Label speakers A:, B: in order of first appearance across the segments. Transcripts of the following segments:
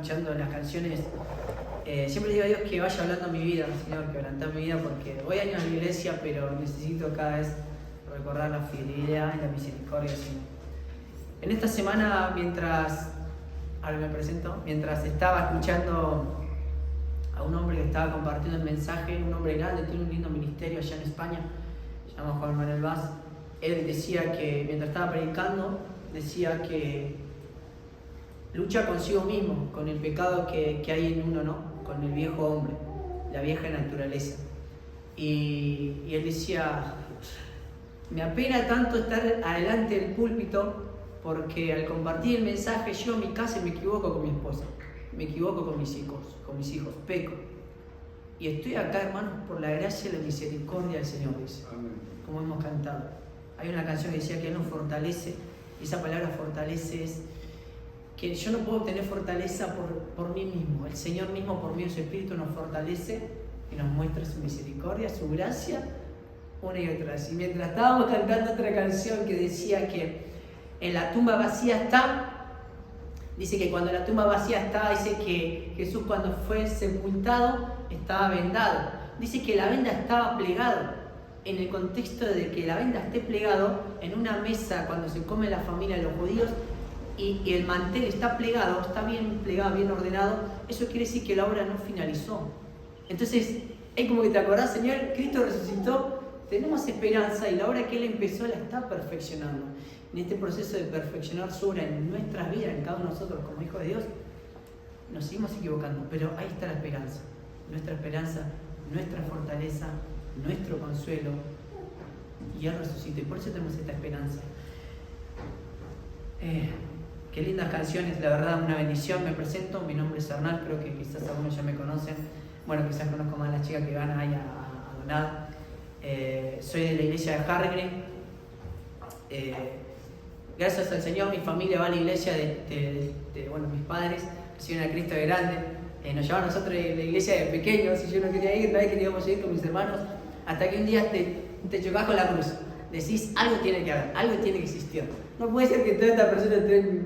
A: escuchando las canciones, siempre digo a Dios que vaya hablando mi vida, Señor, que adelante mi vida, porque voy años a la iglesia, pero necesito cada vez recordar la fidelidad y la misericordia, Señor. En esta semana, mientras estaba escuchando a un hombre que estaba compartiendo el mensaje, un hombre grande, tiene un lindo ministerio allá en España, se llama Juan Manuel Vaz. Él decía que, mientras estaba predicando, decía que lucha consigo mismo, con el pecado que hay en uno, ¿no? Con el viejo hombre, la vieja naturaleza. Y él decía, me apena tanto estar adelante del púlpito, porque al compartir el mensaje yo en mi casa me equivoco con mi esposa, me equivoco con mis hijos, peco. Y estoy acá, hermanos, por la gracia y la misericordia del Señor, dice. Amén. Como hemos cantado. Hay una canción que decía que Él nos fortalece, y esa palabra fortalece es que yo no puedo obtener fortaleza por mí mismo. El Señor mismo, por medio de su Espíritu, nos fortalece y nos muestra su misericordia, su gracia, una y otra vez. Y mientras estábamos cantando otra canción que decía que en la tumba vacía está, dice que cuando la tumba vacía está, dice que Jesús cuando fue sepultado estaba vendado. Dice que la venda estaba plegada. En el contexto de que la venda esté plegado en una mesa cuando se come la familia de los judíos y el mantel está plegado, está bien plegado, bien ordenado, eso quiere decir que la obra no finalizó. Entonces, es como que te acordás, Señor, Cristo resucitó, tenemos esperanza y la obra que Él empezó la está perfeccionando. En este proceso de perfeccionar su obra en nuestras vidas, en cada uno de nosotros como hijos de Dios, nos seguimos equivocando, pero ahí está la esperanza, nuestra fortaleza, nuestro consuelo, y Él resucitó, y por eso tenemos esta esperanza. Qué lindas canciones, la verdad, una bendición. Me presento, mi nombre es Hernán, creo que quizás algunos ya me conocen, bueno, quizás conozco más a la chica que van ahí a donar. Soy de la iglesia de Hargre. Gracias al Señor, mi familia va a la iglesia bueno, mis padres recibieron a Cristo de grande. Nos llevaron a nosotros de la iglesia de pequeños, y yo no quería ir, nadie queríamos ir con mis hermanos, hasta que un día te chocás con la cruz. Decís, algo tiene que haber, algo tiene que existir. No puede ser que toda esta persona esté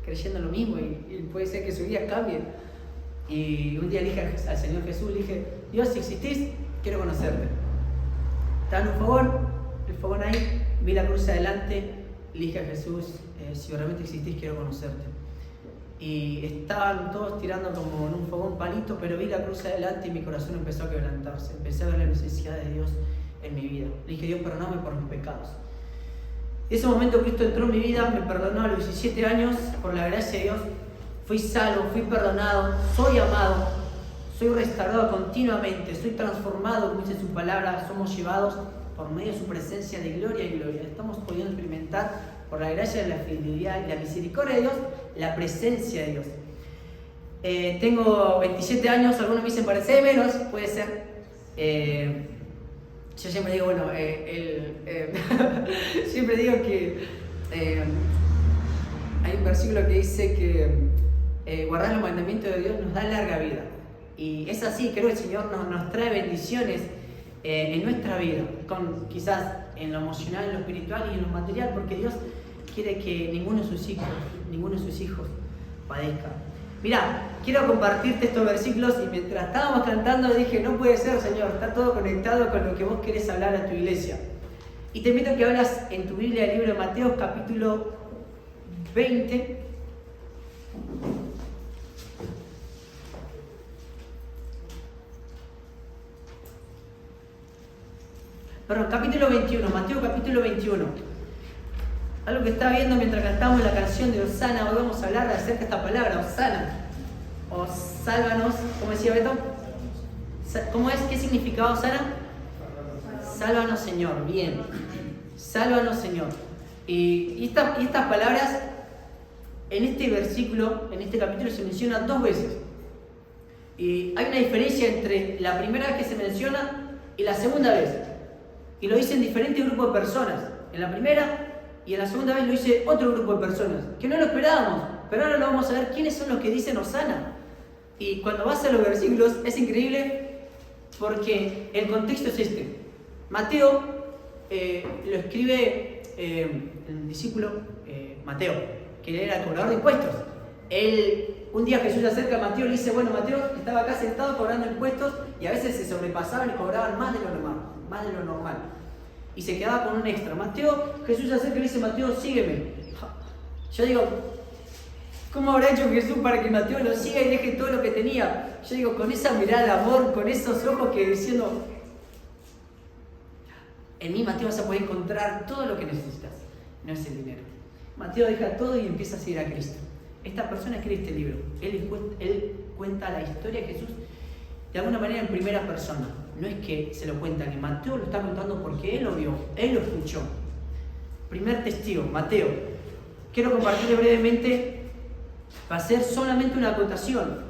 A: creyendo lo mismo y puede ser que su vida cambie. Y un día le dije al Señor Jesús, le dije, Dios, si existís, quiero conocerte. Estaba en un fogón ahí, vi la cruz adelante, le dije a Jesús, si realmente existís, quiero conocerte. Y estaban todos tirando como en un fogón palito, pero vi la cruz adelante y mi corazón empezó a quebrantarse. Empecé a ver la necesidad de Dios en mi vida. Le dije, Dios, perdóname por mis pecados. En ese momento Cristo entró en mi vida, me perdonó a los 17 años, por la gracia de Dios. Fui salvo, fui perdonado, soy amado, soy restaurado continuamente, soy transformado, como dice su palabra, somos llevados por medio de su presencia de gloria y gloria. Estamos pudiendo experimentar, por la gracia de la fidelidad y la misericordia de Dios, la presencia de Dios. Tengo 27 años, algunos me dicen parece menos, puede ser. Yo siempre digo, bueno, siempre digo que hay un versículo que dice que guardar los mandamientos de Dios nos da larga vida. Y es así, creo que el Señor nos trae bendiciones en nuestra vida, quizás en lo emocional, en lo espiritual y en lo material, porque Dios quiere que ninguno de sus hijos padezca. Mirá, quiero compartirte estos versículos y mientras estábamos cantando dije, no puede ser, Señor, está todo conectado con lo que vos querés hablar a tu iglesia. Y te invito a que hablas en tu Biblia el libro de Mateo, capítulo 20. Perdón, capítulo 21, Mateo capítulo 21. Algo que estaba viendo mientras cantamos la canción de Osana, hoy vamos a hablar acerca de esta palabra, Osana. O sálvanos, ¿cómo decía Beto? ¿Cómo es? ¿Qué significaba Osana? Sálvanos, Señor. Bien. Sálvanos, Señor. Y estas palabras, en este versículo, en este capítulo, se mencionan 2 veces. Y hay una diferencia entre la primera vez que se menciona y la segunda vez. Y lo dicen diferentes grupos de personas. En la primera y en la segunda vez lo dice otro grupo de personas, que no lo esperábamos, pero ahora lo vamos a ver quiénes son los que dicen Osana. Y cuando vas a los versículos es increíble porque el contexto es este. Mateo lo escribe el discípulo Mateo, que él era cobrador de impuestos. Él un día Jesús se acerca a Mateo y le dice, bueno, Mateo estaba acá sentado cobrando impuestos y a veces se sobrepasaban y cobraban más de lo normal. Y se quedaba con un extra. Jesús se acerca y le dice, Mateo, sígueme. Yo digo, ¿cómo habrá hecho Jesús para que Mateo lo siga y deje todo lo que tenía? Yo digo, con esa mirada de amor, con esos ojos que diciendo, en mí, Mateo, vas a poder encontrar todo lo que necesitas. No es el dinero. Mateo deja todo y empieza a seguir a Cristo. Esta persona escribe este libro. Él cuenta la historia de Jesús de alguna manera en primera persona. No es que se lo cuenta, que Mateo lo está contando porque él lo vio, él lo escuchó. Primer testigo, Mateo. Quiero compartirle brevemente, va a ser solamente una acotación.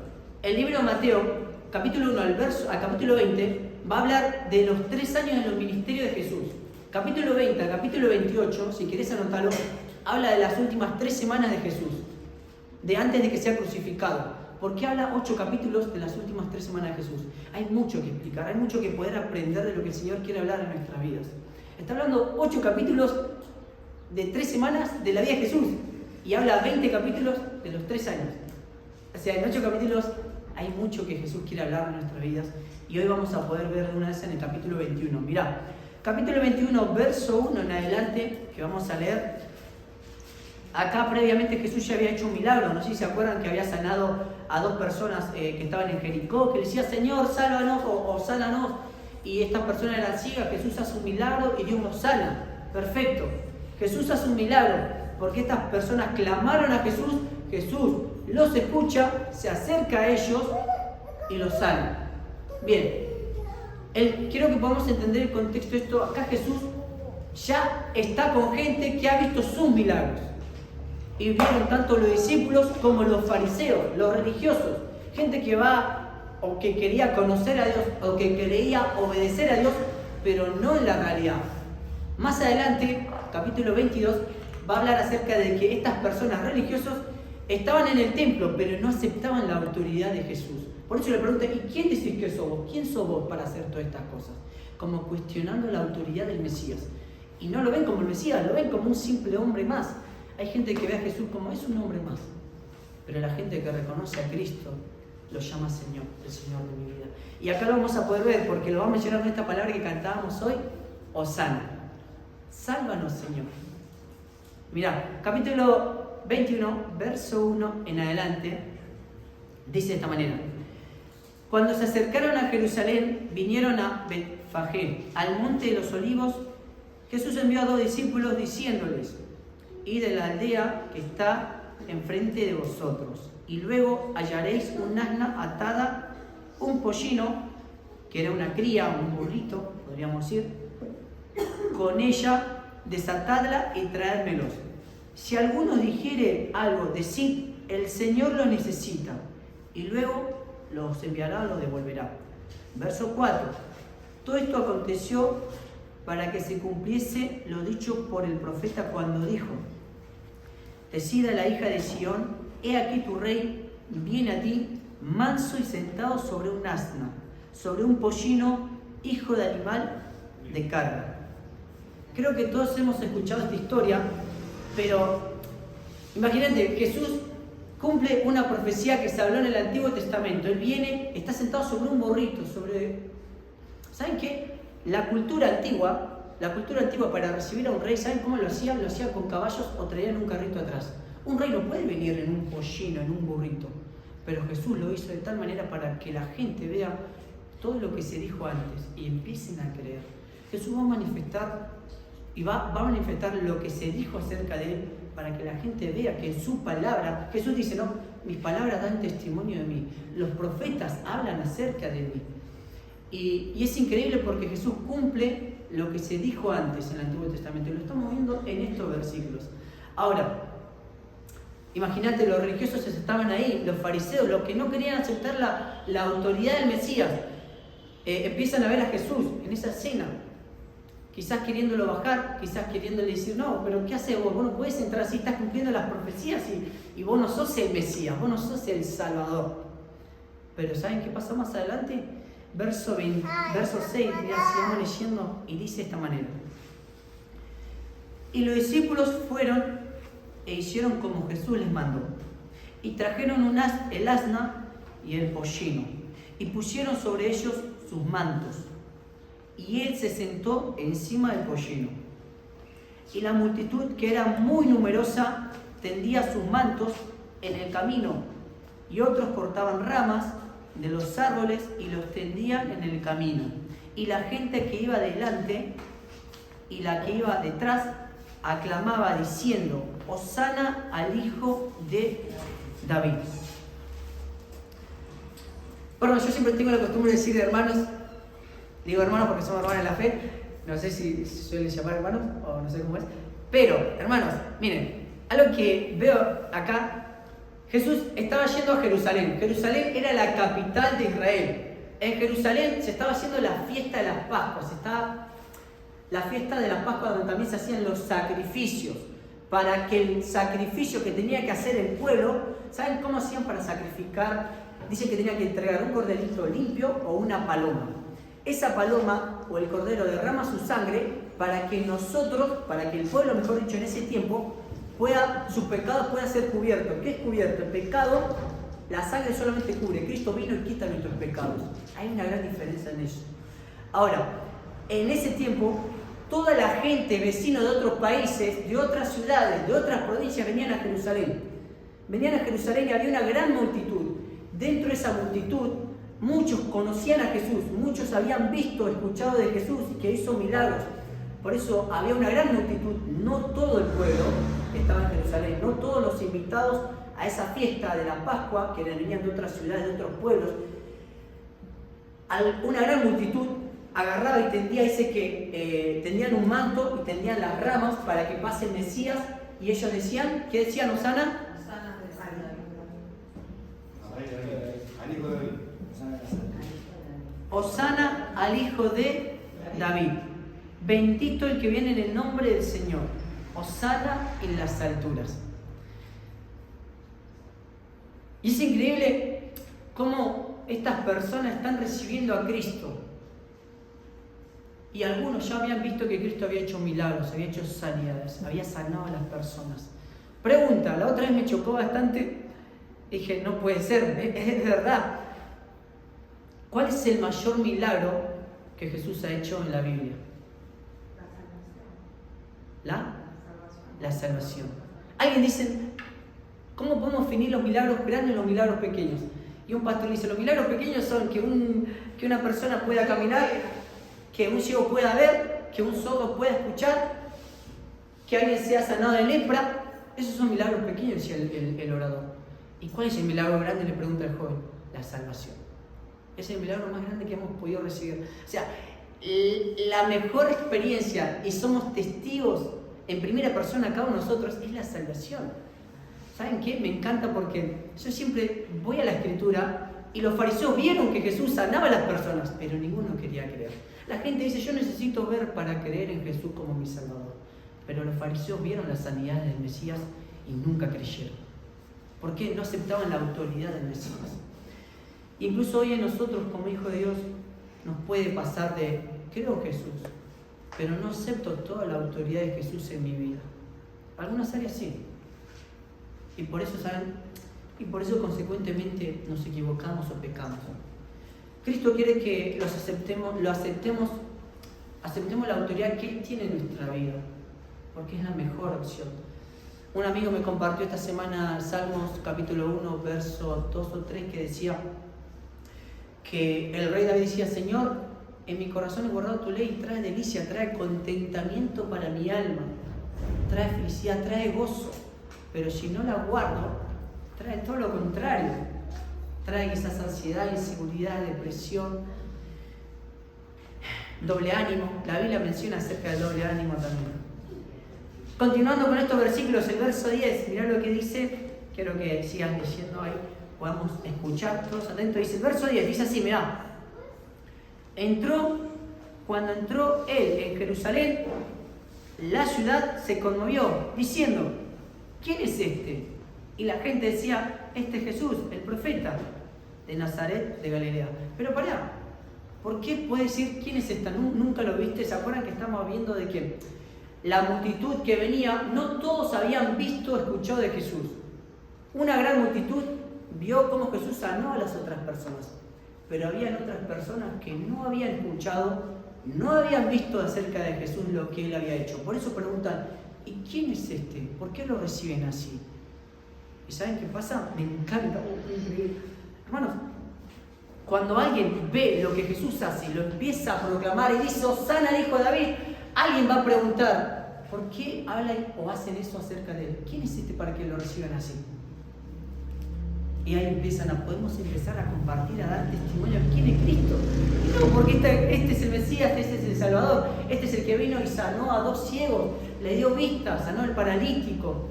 A: El libro de Mateo, capítulo 1 al capítulo 20, va a hablar de los 3 años de los ministerios de Jesús. Capítulo 20 al capítulo 28, si querés anotarlo, habla de las últimas 3 semanas de Jesús, de antes de que sea crucificado. ¿Por qué habla 8 capítulos de las últimas 3 semanas de Jesús? Hay mucho que explicar, hay mucho que poder aprender de lo que el Señor quiere hablar en nuestras vidas. Está hablando 8 capítulos de 3 semanas de la vida de Jesús y habla 20 capítulos de los 3 años. O sea, en 8 capítulos hay mucho que Jesús quiere hablar en nuestras vidas y hoy vamos a poder ver de una vez en el capítulo 21. Mirá, capítulo 21, verso 1 en adelante, que vamos a leer. Acá previamente Jesús ya había hecho un milagro, no sé si se acuerdan que había sanado a 2 personas que estaban en Jericó, que le decía, Señor, sálvanos o sánanos, y estas personas eran ciegas. Jesús hace un milagro y Dios los sana. Perfecto. Jesús hace un milagro porque estas personas clamaron a Jesús, Jesús los escucha, se acerca a ellos y los sana. Bien, quiero que podamos entender el contexto de esto. Acá Jesús ya está con gente que ha visto sus milagros. Y vieron tanto los discípulos como los fariseos, los religiosos, gente que va o que quería conocer a Dios o que quería obedecer a Dios, pero no en la realidad. Más adelante, capítulo 22, va a hablar acerca de que estas personas religiosas estaban en el templo, pero no aceptaban la autoridad de Jesús. Por eso le preguntan, ¿y quién decís que sos vos? ¿Quién sos vos para hacer todas estas cosas? Como cuestionando la autoridad del Mesías. Y no lo ven como el Mesías, lo ven como un simple hombre más. Hay gente que ve a Jesús como es un hombre más, pero la gente que reconoce a Cristo lo llama Señor, el Señor de mi vida. Y acá lo vamos a poder ver porque lo vamos a mencionar con esta palabra que cantábamos hoy, Hosana. Sálvanos, Señor. Mirá, capítulo 21, verso 1 en adelante, dice de esta manera. Cuando se acercaron a Jerusalén, vinieron a Betfagé, al monte de los olivos. Jesús envió a 2 discípulos diciéndoles, id de la aldea que está enfrente de vosotros, y luego hallaréis un asna atada, un pollino, que era una cría, un burrito, podríamos decir, con ella desatadla y traédmelos. Si alguno dijere algo, decid, el Señor lo necesita, y luego los enviará o los devolverá. Verso 4. Todo esto aconteció para que se cumpliese lo dicho por el profeta cuando dijo, decida la hija de Sión, he aquí tu rey viene a ti, manso y sentado sobre un asna, sobre un pollino, hijo de animal de carga. Creo que todos hemos escuchado esta historia, pero imagínate, Jesús cumple una profecía que se habló en el Antiguo Testamento. Él viene, está sentado sobre un burrito, ¿Saben qué? La cultura antigua para recibir a un rey, ¿saben cómo lo hacían? Lo hacían con caballos o traían un carrito atrás. Un rey no puede venir en un pollino, en un burrito. Pero Jesús lo hizo de tal manera para que la gente vea todo lo que se dijo antes y empiecen a creer. Jesús va a manifestar y va a manifestar lo que se dijo acerca de él para que la gente vea que en su palabra, Jesús dice, no, mis palabras dan testimonio de mí. Los profetas hablan acerca de mí. Y es increíble porque Jesús cumple lo que se dijo antes en el Antiguo Testamento. Lo estamos viendo en estos versículos. Ahora, imagínate, los religiosos estaban ahí, los fariseos, los que no querían aceptar la autoridad del Mesías, empiezan a ver a Jesús en esa escena, quizás queriéndolo bajar, quizás queriéndole decir, no, pero ¿qué haces vos? Vos no podés entrar así, estás cumpliendo las profecías y vos no sos el Mesías, vos no sos el Salvador. Pero ¿saben qué pasó más adelante? Verso 6, sigamos leyendo, y dice de esta manera. Y los discípulos fueron e hicieron como Jesús les mandó. Y trajeron el asna y el pollino, y pusieron sobre ellos sus mantos. Y él se sentó encima del pollino. Y la multitud, que era muy numerosa, tendía sus mantos en el camino, y otros cortaban ramas de los árboles y los tendían en el camino. Y la gente que iba delante y la que iba detrás aclamaba diciendo: Hosana al Hijo de David. Bueno, yo siempre tengo la costumbre de decir hermanos, digo hermanos porque somos hermanos en la fe, no sé si suelen llamar hermanos o no sé cómo es, pero hermanos, miren, algo que veo acá, Jesús estaba yendo a Jerusalén. Jerusalén era la capital de Israel. En Jerusalén se estaba haciendo la fiesta de las Pascuas, la fiesta de las Pascuas donde también se hacían los sacrificios, para que el sacrificio que tenía que hacer el pueblo, ¿saben cómo hacían para sacrificar? Dicen que tenían que entregar un corderito limpio o una paloma. Esa paloma o el cordero derrama su sangre para que nosotros, para que el pueblo, mejor dicho, en ese tiempo, sus pecados puedan ser cubiertos. ¿Qué es cubierto? El pecado, la sangre solamente cubre. Cristo vino y quita nuestros pecados. Hay una gran diferencia en eso. Ahora, en ese tiempo, toda la gente, vecinos de otros países, de otras ciudades, de otras provincias, venían a Jerusalén. Venían a Jerusalén y había una gran multitud. Dentro de esa multitud, muchos conocían a Jesús, muchos habían visto, escuchado de Jesús y que hizo milagros. Por eso había una gran multitud, no todo el pueblo estaba en Jerusalén, no todos los invitados a esa fiesta de la Pascua, que venían de otras ciudades, de otros pueblos. Una gran multitud agarraba y tendía, dice que tendían un manto y tendían las ramas para que pase el Mesías, y ellos decían, ¿qué decían, Hosana? Hosana al Hijo de David. Bendito el que viene en el nombre del Señor. Hosana en las alturas. Y es increíble cómo estas personas están recibiendo a Cristo. Y algunos ya habían visto que Cristo había hecho milagros, había hecho sanidades, había sanado a las personas. Pregunta, la otra vez me chocó bastante. Dije, no puede ser, es verdad. ¿Cuál es el mayor milagro que Jesús ha hecho en la Biblia? La salvación. Alguien dice, ¿cómo podemos definir los milagros grandes y los milagros pequeños? Y un pastor dice, los milagros pequeños son que una persona pueda caminar, que un ciego pueda ver, que un sordo pueda escuchar, que alguien sea sanado de lepra. Esos son milagros pequeños, decía el orador. ¿Y cuál es el milagro grande?, le pregunta el joven. La salvación. Es el milagro más grande que hemos podido recibir. O sea, la mejor experiencia, y somos testigos en primera persona cada uno de nosotros, es la salvación. ¿Saben qué? Me encanta porque yo siempre voy a la Escritura y los fariseos vieron que Jesús sanaba a las personas, pero ninguno quería creer. La gente dice, yo necesito ver para creer en Jesús como mi Salvador. Pero los fariseos vieron la sanidad del Mesías y nunca creyeron. ¿Por qué? No aceptaban la autoridad del Mesías. Incluso hoy en nosotros, como hijos de Dios, nos puede pasar de, creo en Jesús, pero no acepto toda la autoridad de Jesús en mi vida. Algunas áreas sí. Y por eso, ¿saben? Y por eso consecuentemente nos equivocamos o pecamos. Cristo quiere que aceptemos la autoridad que Él tiene en nuestra vida, porque es la mejor opción. Un amigo me compartió esta semana Salmos capítulo 1, verso 2 o 3, que decía que el rey David decía, Señor, en mi corazón he guardado tu ley, trae delicia, trae contentamiento para mi alma, trae felicidad, trae gozo, pero si no la guardo, trae todo lo contrario, trae quizás ansiedad, inseguridad, depresión, doble ánimo. La Biblia menciona acerca del doble ánimo también. Continuando con estos versículos, el verso 10, mirá lo que dice, quiero que sigas leyendo ahí, podamos escuchar todos atentos. Dice el verso 10, dice así, mirá. Cuando entró él en Jerusalén, la ciudad se conmovió, diciendo, ¿quién es este? Y la gente decía, este es Jesús, el profeta de Nazaret de Galilea. Pero pará, ¿por qué puede decir quién es esta? ¿Nunca lo viste? ¿Se acuerdan que estamos viendo de que la multitud que venía, no todos habían visto o escuchado de Jesús? Una gran multitud vio cómo Jesús sanó a las otras personas, pero habían otras personas que no habían escuchado, no habían visto acerca de Jesús lo que él había hecho. Por eso preguntan, ¿y quién es este? ¿Por qué lo reciben así? ¿Y saben qué pasa? Me encanta, increíble. Hermanos, cuando alguien ve lo que Jesús hace y lo empieza a proclamar y dice, Hosana al Hijo de David, alguien va a preguntar, ¿por qué hablan o hacen eso acerca de él? ¿Quién es este para que lo reciban así? Y ahí podemos empezar a compartir, a dar testimonio de quién es Cristo. Y no porque este es el Mesías, este es el Salvador, este es el que vino y sanó a 2 ciegos, le dio vista, sanó al paralítico,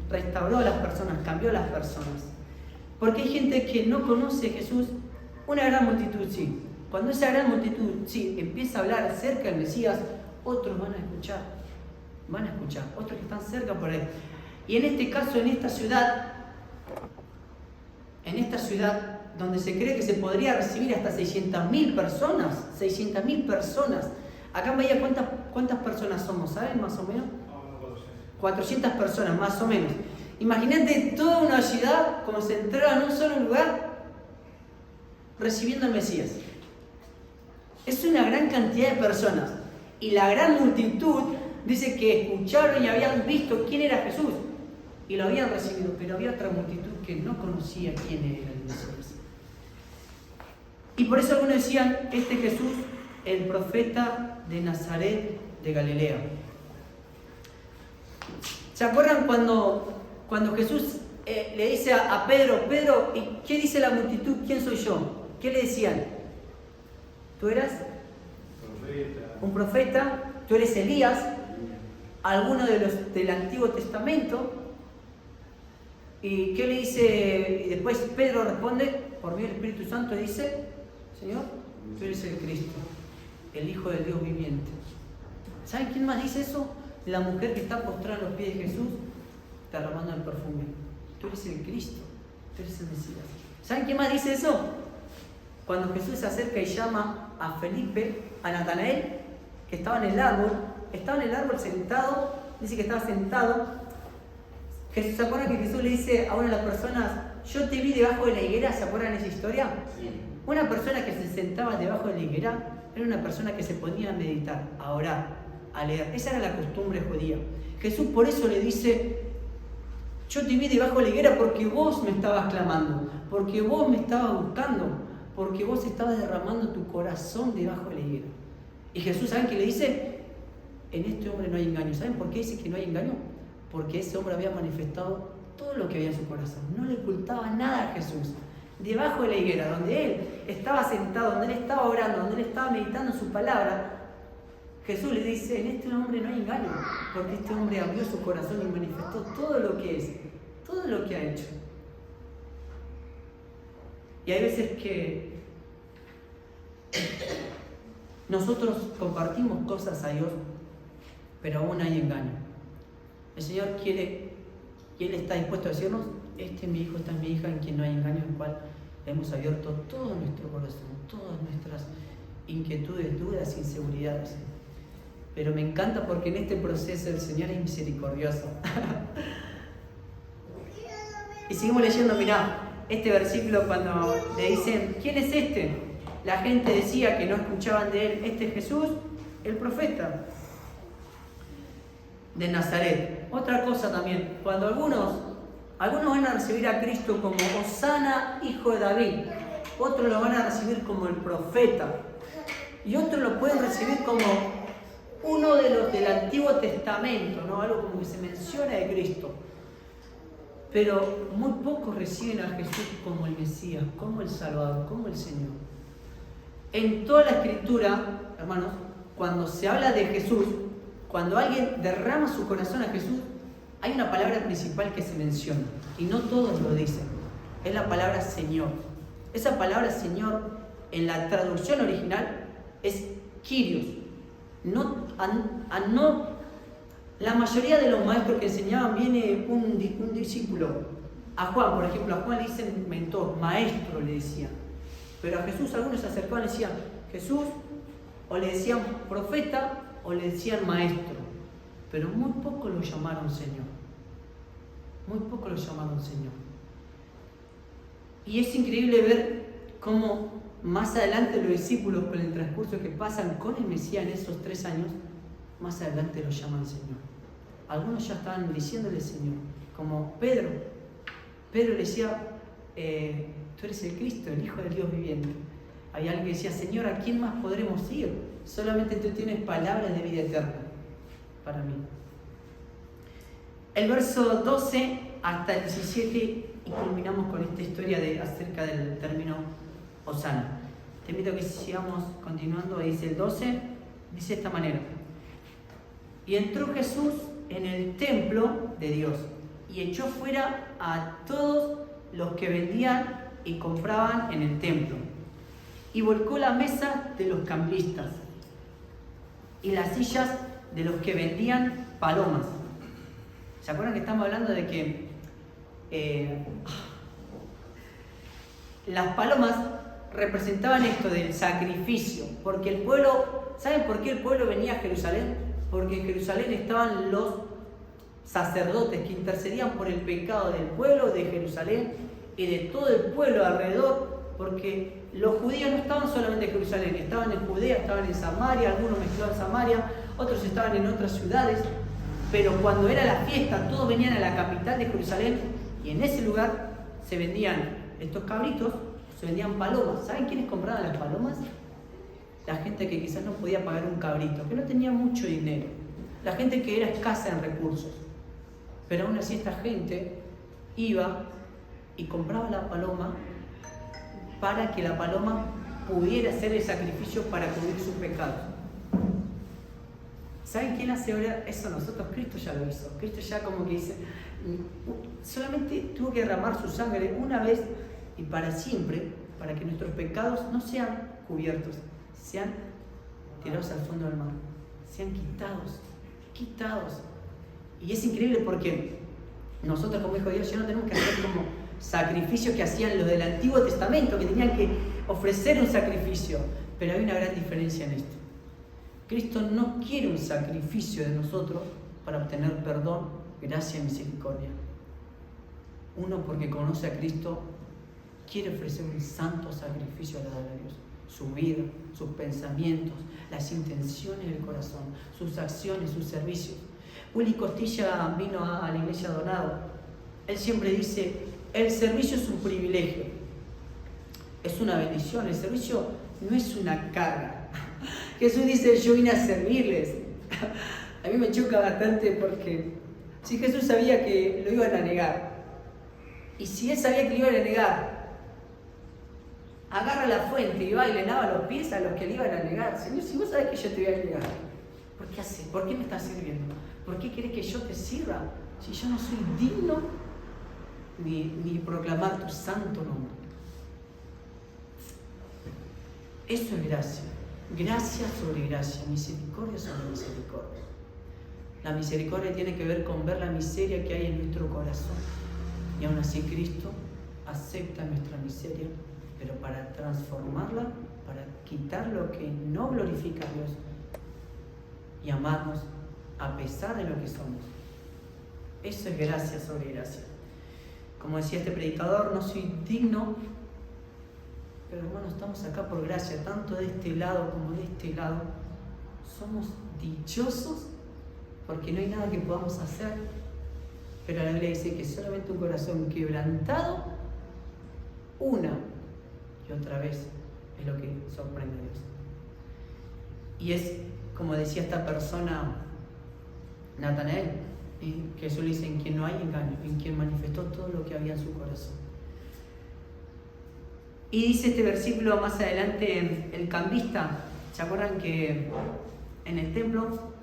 A: restauró a las personas, cambió a las personas. Porque hay gente que no conoce a Jesús, una gran multitud sí. Cuando esa gran multitud sí empieza a hablar acerca del Mesías, otros van a escuchar, otros que están cerca por él. Y en este caso, en esta ciudad donde se cree que se podría recibir hasta 600.000 personas. Acá en Bahía, ¿cuántas personas somos? ¿Saben más o menos? 400 personas, más o menos. Imagínate toda una ciudad concentrada en un solo lugar recibiendo al Mesías. Es una gran cantidad de personas. Y la gran multitud dice que escucharon y habían visto quién era Jesús. Y lo habían recibido, pero había otra multitud que no conocía quién era el Mesías. Y por eso algunos decían, este Jesús, el profeta de Nazaret de Galilea. ¿Se acuerdan cuando Jesús le dice a Pedro, ¿y qué dice la multitud? ¿Quién soy yo? ¿Qué le decían? ¿Tú eras? Un profeta. ¿Tú eres Elías? ¿Alguno de los del Antiguo Testamento? ¿Y qué le dice? Y después Pedro responde, por medio del Espíritu Santo, dice, Señor, tú eres el Cristo, el Hijo del Dios viviente. ¿Saben quién más dice eso? La mujer que está postrada a los pies de Jesús, derramando el perfume. Tú eres el Cristo, tú eres el Mesías. ¿Saben quién más dice eso? Cuando Jesús se acerca y llama a Felipe, a Natanael, que estaba en el árbol sentado, dice que estaba sentado. ¿Se acuerdan que Jesús le dice a una de las personas, yo te vi debajo de la higuera? ¿Se acuerdan de esa historia? Sí. Una persona que se sentaba debajo de la higuera era una persona que se ponía a meditar, a orar, a leer. Esa era la costumbre judía. Jesús por eso le dice, yo te vi debajo de la higuera porque vos me estabas clamando, porque vos me estabas buscando, porque vos estabas derramando tu corazón debajo de la higuera. Y Jesús, ¿saben qué le dice? En este hombre no hay engaño. ¿Saben por qué dice que no hay engaño? Porque ese hombre había manifestado todo lo que había en su corazón. No le ocultaba nada a Jesús. Debajo de la higuera, donde él estaba sentado, donde él estaba orando, donde él estaba meditando su palabra, Jesús le dice, en este hombre no hay engaño, porque este hombre abrió su corazón y manifestó todo lo que es, todo lo que ha hecho. Y hay veces que nosotros compartimos cosas a Dios, pero aún hay engaño. El Señor quiere, y Él está dispuesto a decirnos, este es mi hijo, esta es mi hija, en quien no hay engaño, en el cual hemos abierto todo nuestro corazón, todas nuestras inquietudes, dudas, inseguridades. Pero me encanta porque en este proceso el Señor es misericordioso. Y seguimos leyendo, mirá, este versículo cuando le dicen, ¿quién es este? La gente decía que no escuchaban de él, este es Jesús, el profeta de Nazaret. Otra cosa también, cuando algunos van a recibir a Cristo como Hosana, hijo de David, otros lo van a recibir como el profeta, y otros lo pueden recibir como uno de los del Antiguo Testamento, ¿no? Algo como que se menciona de Cristo. Pero muy pocos reciben a Jesús como el Mesías, como el Salvador, como el Señor. En toda la Escritura, hermanos, cuando se habla de Jesús, cuando alguien derrama su corazón a Jesús, hay una palabra principal que se menciona, y no todos lo dicen. Es la palabra Señor. Esa palabra Señor, en la traducción original, es Kyrios. La mayoría de los maestros que enseñaban viene un discípulo. A Juan, por ejemplo, a Juan le dicen mentor, maestro le decían. Pero a Jesús algunos se acercaban y le decían Jesús, o le decían profeta, o le decían maestro. Pero muy poco lo llamaron Señor. Muy pocos lo llamaron Señor. Y es increíble ver cómo más adelante los discípulos, con el transcurso que pasan con el Mesías en esos 3 años, más adelante lo llaman Señor. Algunos ya estaban diciéndole Señor, como Pedro. Pedro le decía, tú eres el Cristo, el Hijo del Dios viviente. Había alguien que decía, Señor, ¿a quién más podremos ir? Solamente tú tienes palabras de vida eterna para mí. El verso 12 hasta el 17, y culminamos con esta historia acerca del término Hosana. Te invito a que sigamos continuando. Dice el 12, dice de esta manera: y entró Jesús en el templo de Dios y echó fuera a todos los que vendían y compraban en el templo, y volcó la mesa de los cambistas y las sillas de los que vendían palomas. ¿Se acuerdan que estamos hablando de que las palomas representaban esto del sacrificio? Porque el pueblo, ¿saben por qué el pueblo venía a Jerusalén? Porque en Jerusalén estaban los sacerdotes que intercedían por el pecado del pueblo de Jerusalén y de todo el pueblo alrededor, porque los judíos no estaban solamente en Jerusalén, estaban en Judea, estaban en Samaria, algunos mezclados en Samaria, otros estaban en otras ciudades, pero cuando era la fiesta todos venían a la capital de Jerusalén y en ese lugar se vendían estos cabritos, se vendían palomas. ¿Saben quiénes compraban las palomas? La gente que quizás no podía pagar un cabrito, que no tenía mucho dinero, la gente que era escasa en recursos, pero aún así esta gente iba y compraba la paloma para que la paloma pudiera hacer el sacrificio para cubrir sus pecados. ¿Saben quién hace ahora eso? Nosotros, Cristo ya lo hizo. Cristo ya como que dice, solamente tuvo que derramar su sangre una vez y para siempre, para que nuestros pecados no sean cubiertos, sean tirados al fondo del mar, sean quitados. Y es increíble porque nosotros como hijos de Dios ya no tenemos que hacer como sacrificios que hacían los del Antiguo Testamento, que tenían que ofrecer un sacrificio. Pero hay una gran diferencia en esto. Cristo no quiere un sacrificio de nosotros para obtener perdón, gracia y misericordia. Uno, porque conoce a Cristo, quiere ofrecer un santo sacrificio agradable a Dios. Su vida, sus pensamientos, las intenciones del corazón, sus acciones, sus servicios. Willy Costilla vino a la iglesia Donado. Él siempre dice, el servicio es un privilegio, es una bendición, el servicio no es una carga. Jesús dice, yo vine a servirles. A mí me choca bastante porque si Jesús sabía que lo iban a negar, y si él sabía que lo iban a negar, agarra la fuente y va y le lava los pies a los que le iban a negar. Señor, si vos sabés que yo te voy a negar, ¿por qué haces? ¿Por qué me estás sirviendo? ¿Por qué querés que yo te sirva si yo no soy digno ni proclamar tu santo nombre? Eso es gracia. Gracia sobre gracia, misericordia sobre misericordia. La misericordia tiene que ver con ver la miseria que hay en nuestro corazón. Y aún así Cristo acepta nuestra miseria, pero para transformarla, para quitar lo que no glorifica a Dios y amarnos a pesar de lo que somos. Eso es gracia sobre gracia. Como decía este predicador, no soy digno, pero hermanos, estamos acá por gracia, tanto de este lado como de este lado. Somos dichosos porque no hay nada que podamos hacer, pero la Biblia dice que solamente un corazón quebrantado, una y otra vez, es lo que sorprende a Dios. Y es, como decía esta persona, Natanael, y Jesús le dice, en quien no hay engaño, en quien manifestó todo lo que había en su corazón. Y dice este versículo más adelante, el cambista, ¿se acuerdan que en el templo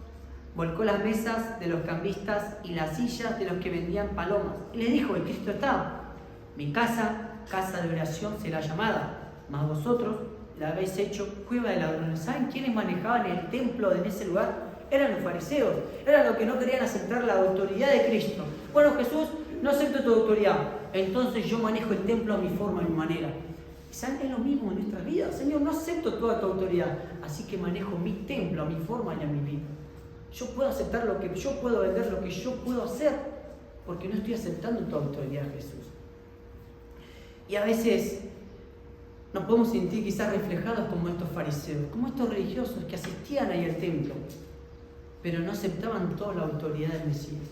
A: volcó las mesas de los cambistas y las sillas de los que vendían palomas? Y le dijo, el Cristo está, mi casa, casa de oración será llamada, mas vosotros la habéis hecho cueva de ladrones. ¿Saben quiénes manejaban el templo en ese lugar? Eran los fariseos, eran los que no querían aceptar la autoridad de Cristo. Bueno, Jesús, no acepto tu autoridad, entonces yo manejo el templo a mi forma, a mi manera. ¿Saben? Es lo mismo en nuestras vidas. Señor, no acepto toda tu autoridad, así que manejo mi templo a mi forma y a mi vida. Yo puedo aceptar lo que yo puedo vender, lo que yo puedo hacer, porque no estoy aceptando tu autoridad, Jesús. Y a veces nos podemos sentir quizás reflejados como estos fariseos, como estos religiosos que asistían ahí al templo, pero no aceptaban toda la autoridad del Mesías.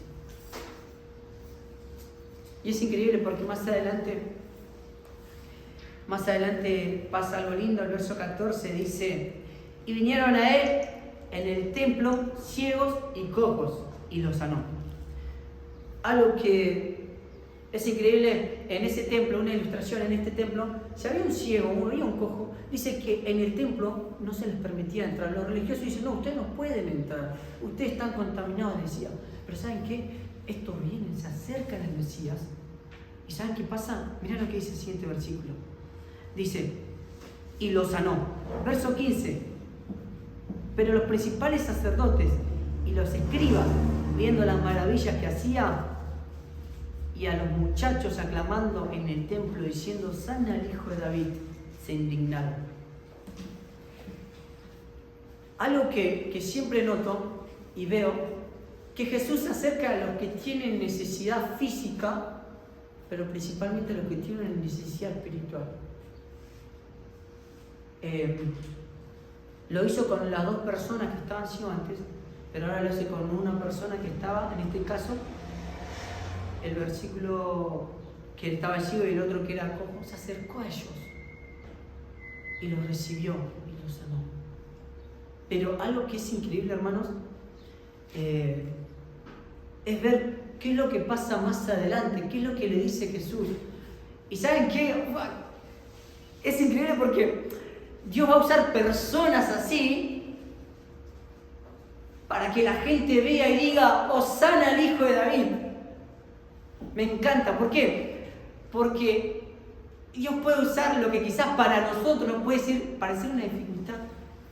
A: Y es increíble porque más adelante pasa algo lindo. El verso 14 dice: y vinieron a él en el templo ciegos y cojos, y los sanó. Algo que es increíble en ese templo, una ilustración en este templo, si había un ciego o había un cojo, dice que en el templo no se les permitía entrar. Los religiosos dicen: no, ustedes no pueden entrar, ustedes están contaminados, decía. Pero ¿saben qué? Estos vienen, se acercan al Mesías, y ¿saben qué pasa? Mirá lo que dice el siguiente versículo. Dice: y lo sanó. Verso 15: pero los principales sacerdotes y los escribas, viendo las maravillas que hacía, y a los muchachos aclamando en el templo diciendo: sana al hijo de David, se indignaron. Algo que siempre noto y veo, que Jesús se acerca a los que tienen necesidad física, pero principalmente a los que tienen necesidad espiritual. Lo hizo con las dos personas que estaban ciegos antes, pero ahora lo hace con una persona que estaba, en este caso, el versículo que estaba ciego y el otro que era cojo, se acercó a ellos y los recibió y los sanó. Pero algo que es increíble, hermanos, es ver qué es lo que pasa más adelante, qué es lo que le dice Jesús. ¿Y saben qué? Es increíble porque Dios va a usar personas así para que la gente vea y diga: Hosana al hijo de David. Me encanta. ¿Por qué? Porque Dios puede usar lo que quizás para nosotros nos puede parecer una dificultad,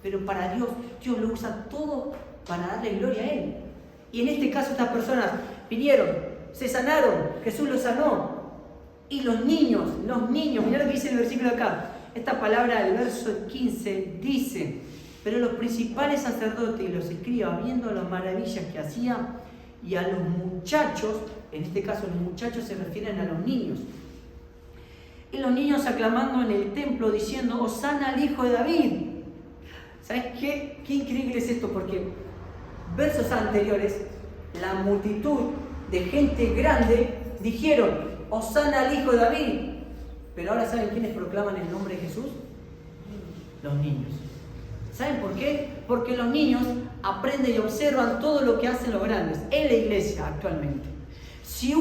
A: pero para Dios lo usa todo para darle gloria a Él. Y en este caso estas personas vinieron, se sanaron, Jesús los sanó. Y los niños, mirá lo que dice el versículo de acá. Esta palabra del verso 15 dice: pero los principales sacerdotes y los escribas, viendo las maravillas que hacía, y a los muchachos, en este caso los muchachos se refieren a los niños, y los niños aclamando en el templo diciendo: Hosana al hijo de David. ¿Sabes qué? Qué increíble es esto, porque versos anteriores, la multitud de gente grande dijeron: Hosana al hijo de David. Pero ahora ¿saben quiénes proclaman el nombre de Jesús? Los niños. ¿Saben por qué? Porque los niños aprenden y observan todo lo que hacen los grandes en la iglesia actualmente. Si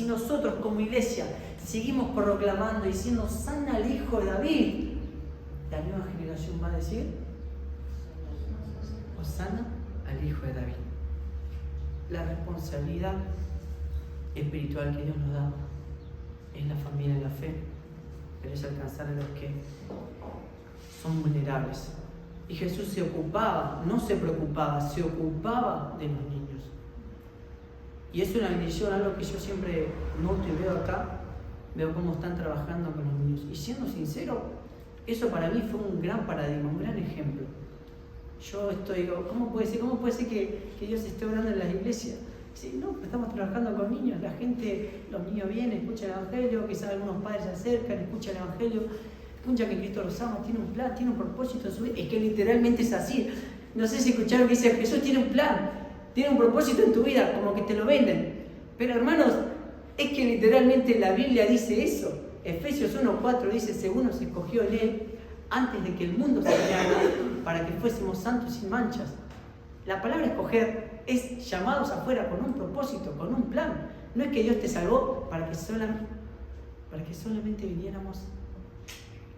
A: nosotros como iglesia seguimos proclamando y diciendo: sana al hijo de David, la nueva generación va a decir: Hosana al hijo de David. La responsabilidad espiritual que Dios nos da es la familia de la fe, pero es alcanzar a los que son vulnerables. Y Jesús se ocupaba, no se preocupaba, se ocupaba de los niños. Y es una bendición, algo que yo siempre noto y veo acá, veo cómo están trabajando con los niños. Y siendo sincero, eso para mí fue un gran paradigma, un gran ejemplo. Yo digo, ¿cómo puede ser que Dios esté orando en las iglesias? Sí, no, estamos trabajando con niños, los niños vienen, escuchan el Evangelio, quizás algunos padres se acercan, escuchan el Evangelio, escuchan que Cristo los ama, tiene un plan, tiene un propósito en su vida. Es que literalmente es así. No sé si escucharon que dice: Jesús tiene un plan, tiene un propósito en tu vida, como que te lo venden. Pero hermanos, es que literalmente la Biblia dice eso. Efesios 1:4 dice: según nos escogió en Él, antes de que el mundo se creara, para que fuésemos santos sin manchas. La palabra escoger es llamados afuera con un propósito, con un plan. No es que Dios te salvó para que solamente viniéramos,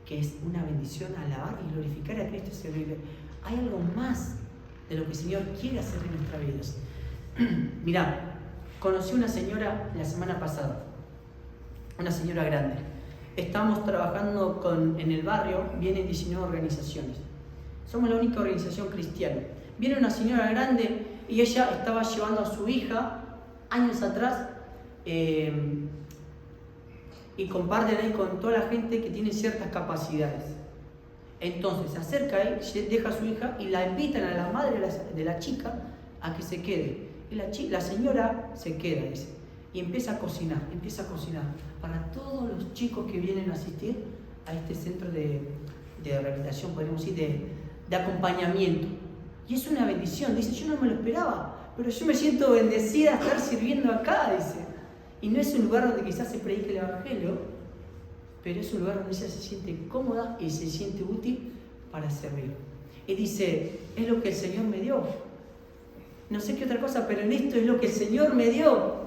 A: que es una bendición, alabar y glorificar a Cristo y servirle. Hay algo más de lo que el Señor quiere hacer en nuestras vidas. Mirá, conocí una señora la semana pasada, una señora grande. Estamos trabajando en el barrio, vienen 19 organizaciones. Somos la única organización cristiana. Viene una señora grande y ella estaba llevando a su hija años atrás y comparten ahí con toda la gente que tiene ciertas capacidades. Entonces se acerca ahí, deja a su hija y la invitan a la madre de la chica a que se quede. Y la señora se queda, dice. y empieza a cocinar para todos los chicos que vienen a asistir a este centro de rehabilitación, podríamos decir, de acompañamiento. Y es una bendición, dice, yo no me lo esperaba, pero yo me siento bendecida estar sirviendo acá, dice. Y no es un lugar donde quizás se predique el Evangelio, pero es un lugar donde ella se siente cómoda y se siente útil para servir. Y dice, es lo que el Señor me dio. No sé qué otra cosa, pero en esto es lo que el Señor me dio.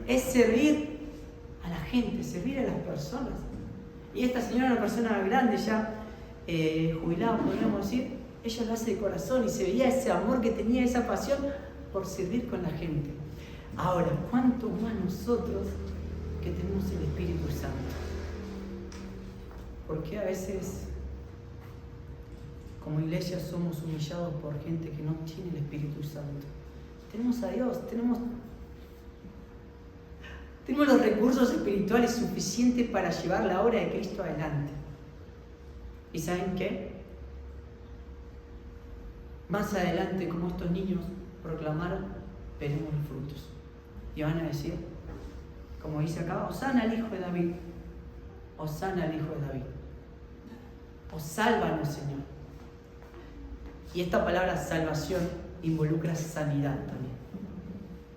A: Es servir a la gente, servir a las personas. Y esta señora, una persona grande ya, jubilada, podríamos decir, ella lo hace de corazón y se veía ese amor que tenía, esa pasión por servir con la gente. Ahora, ¿cuánto más nosotros que tenemos el Espíritu Santo? Porque a veces, como iglesia, somos humillados por gente que no tiene el Espíritu Santo. Tenemos a Dios, tenemos los recursos espirituales suficientes para llevar la obra de Cristo adelante. ¿Y saben qué? Más adelante, como estos niños proclamaron, veremos los frutos. Y van a decir, como dice acá, Hosana al Hijo de David. Hosana al Hijo de David. O sálvanos, Señor. Y esta palabra salvación involucra sanidad también.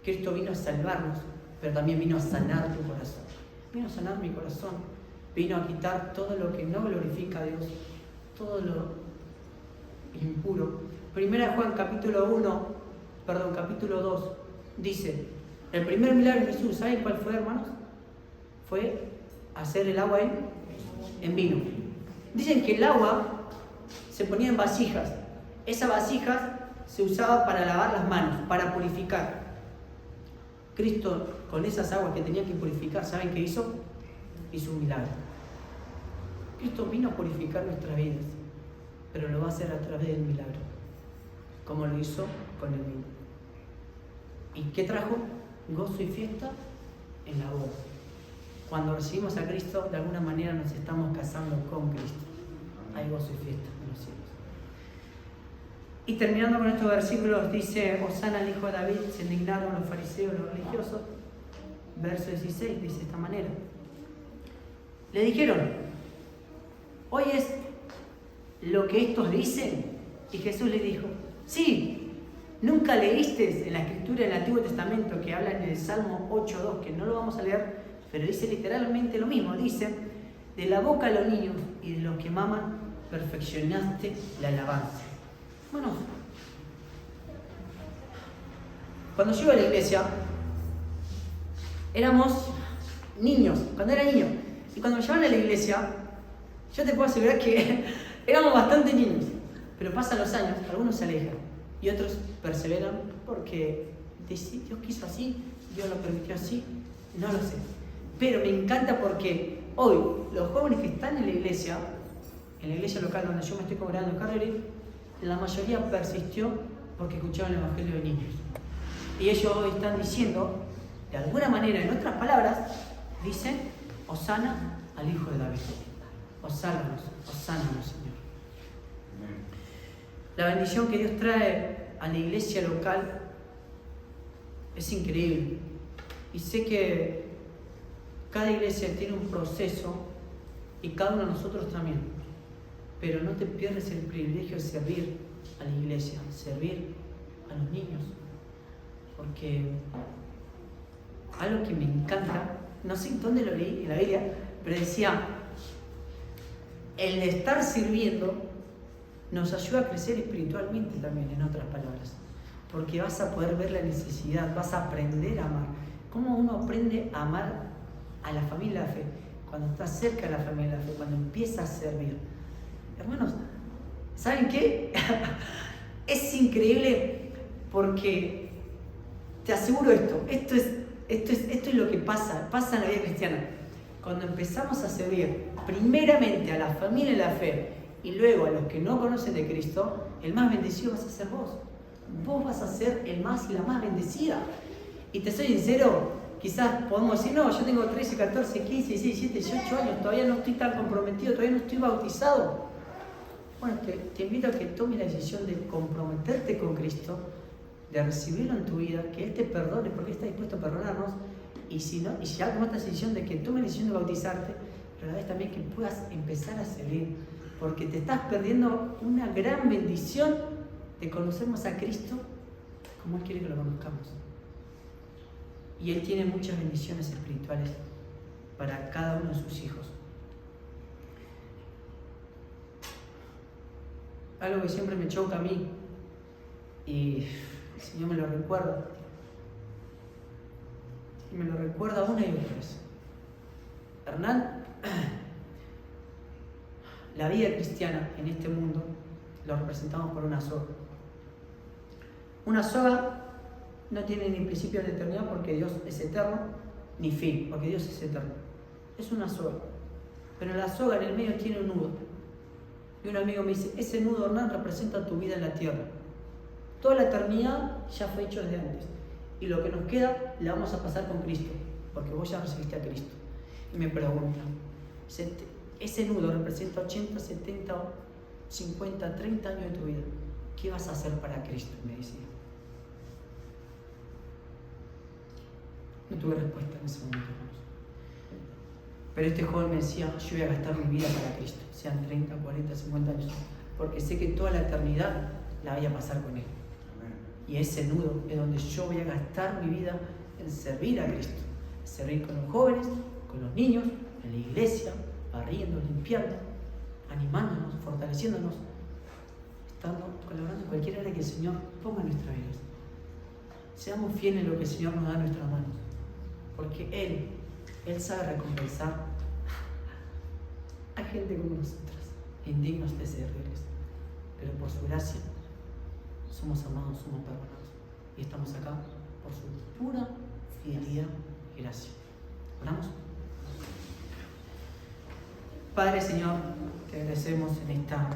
A: Cristo vino a salvarnos, pero también vino a sanar tu corazón. Vino a sanar mi corazón. Vino a quitar todo lo que no glorifica a Dios, todo lo impuro. Primera Juan capítulo 2 dice, el primer milagro de Jesús, ¿saben cuál fue, hermanos? Fue hacer el agua en vino. Dicen que el agua se ponía en vasijas. Esas vasijas se usaba para lavar las manos, para purificar. Cristo, con esas aguas que tenía que purificar, ¿saben qué hizo? Hizo un milagro. Cristo vino a purificar nuestras vidas, pero lo va a hacer a través del milagro, como lo hizo con el vino. ¿Y qué trajo? Gozo y fiesta en la boda. Cuando recibimos a Cristo, de alguna manera nos estamos casando con Cristo. Hay gozo y fiesta en los cielos. Y terminando con estos versículos, dice, Hosana al Hijo de David, se indignaron los fariseos, los religiosos. Verso 16 dice de esta manera. Le dijeron, ¿oyes lo que estos dicen? Y Jesús les dijo, sí, ¿nunca leíste en la Escritura del Antiguo Testamento que habla en el Salmo 8.2, que no lo vamos a leer, pero dice literalmente lo mismo? Dice, de la boca de los niños y de los que maman, perfeccionaste la alabanza. Bueno, cuando yo iba a la iglesia, éramos niños, cuando era niño. Y cuando me llevaban a la iglesia, yo te puedo asegurar que éramos bastante niños. Pero pasan los años, algunos se alejan y otros perseveran porque Dios quiso así, Dios lo permitió así, no lo sé. Pero me encanta porque hoy los jóvenes que están en la iglesia local donde yo me estoy congregando en Carreri, la mayoría persistió porque escuchaban el Evangelio de niños. Y ellos hoy están diciendo, de alguna manera, en otras palabras, dicen, Hosana al Hijo de David. Hosánanos, Señor. La bendición que Dios trae a la iglesia local es increíble. Y sé que cada iglesia tiene un proceso y cada uno de nosotros también. Pero no te pierdes el privilegio de servir a la iglesia, servir a los niños. Porque algo que me encanta, no sé dónde lo leí en la Biblia, pero decía, el de estar sirviendo nos ayuda a crecer espiritualmente también, en otras palabras. Porque vas a poder ver la necesidad, vas a aprender a amar. ¿Cómo uno aprende a amar a la familia de la fe? Cuando está cerca de la familia de la fe, cuando empieza a servir. Hermanos, ¿saben qué? Es increíble porque te aseguro esto es lo que pasa en la vida cristiana. Cuando empezamos a servir primeramente a la familia de la fe y luego a los que no conocen de Cristo, el más bendecido vas a ser vos. Vos vas a ser el más y la más bendecida. Y te soy sincero, quizás podemos decir, no, yo tengo 13, 14, 15, 16, 17, 18 años, todavía no estoy tan comprometido, todavía no estoy bautizado. Bueno, te invito a que tomes la decisión de comprometerte con Cristo, de recibirlo en tu vida, que Él te perdone, porque Él está dispuesto a perdonarnos, Y si no, y si ya tomaste la decisión de que tomes la decisión de bautizarte, pero a la vez también que puedas empezar a servir, porque te estás perdiendo una gran bendición de conocernos a Cristo como Él quiere que lo conozcamos. Y Él tiene muchas bendiciones espirituales para cada uno de sus hijos. Algo que siempre me choca a mí, y el Señor me lo recuerda, y me lo recuerda una y otra vez. Hernán, la vida cristiana en este mundo lo representamos por una soga. Una soga no tiene ni principio ni eternidad porque Dios es eterno, ni fin, porque Dios es eterno. Es una soga. Pero la soga en el medio tiene un nudo. Y un amigo me dice, ese nudo, Hernán, representa tu vida en la tierra. Toda la eternidad ya fue hecho desde antes. Y lo que nos queda, la vamos a pasar con Cristo, porque vos ya recibiste a Cristo. Y me pregunta, ese nudo representa 80, 70, 50, 30 años de tu vida. ¿Qué vas a hacer para Cristo? Me decía. No tuve respuesta en ese momento, hermanos. Pero este joven me decía, yo voy a gastar mi vida para Cristo, sean 30, 40, 50 años, porque sé que toda la eternidad la voy a pasar con Él. Y ese nudo es donde yo voy a gastar mi vida en servir a Cristo. Servir con los jóvenes, con los niños, en la iglesia, barriendo, limpiando, animándonos, fortaleciéndonos, estando, colaborando en cualquier área que el Señor ponga en nuestras vidas. Seamos fieles en lo que el Señor nos da en nuestras manos, porque Él sabe recompensar a gente como nosotros, indignos de servirles, pero por su gracia somos amados, somos perdonados y estamos acá por su pura fidelidad y gracia. ¿Oramos? Padre, Señor, te agradecemos en esta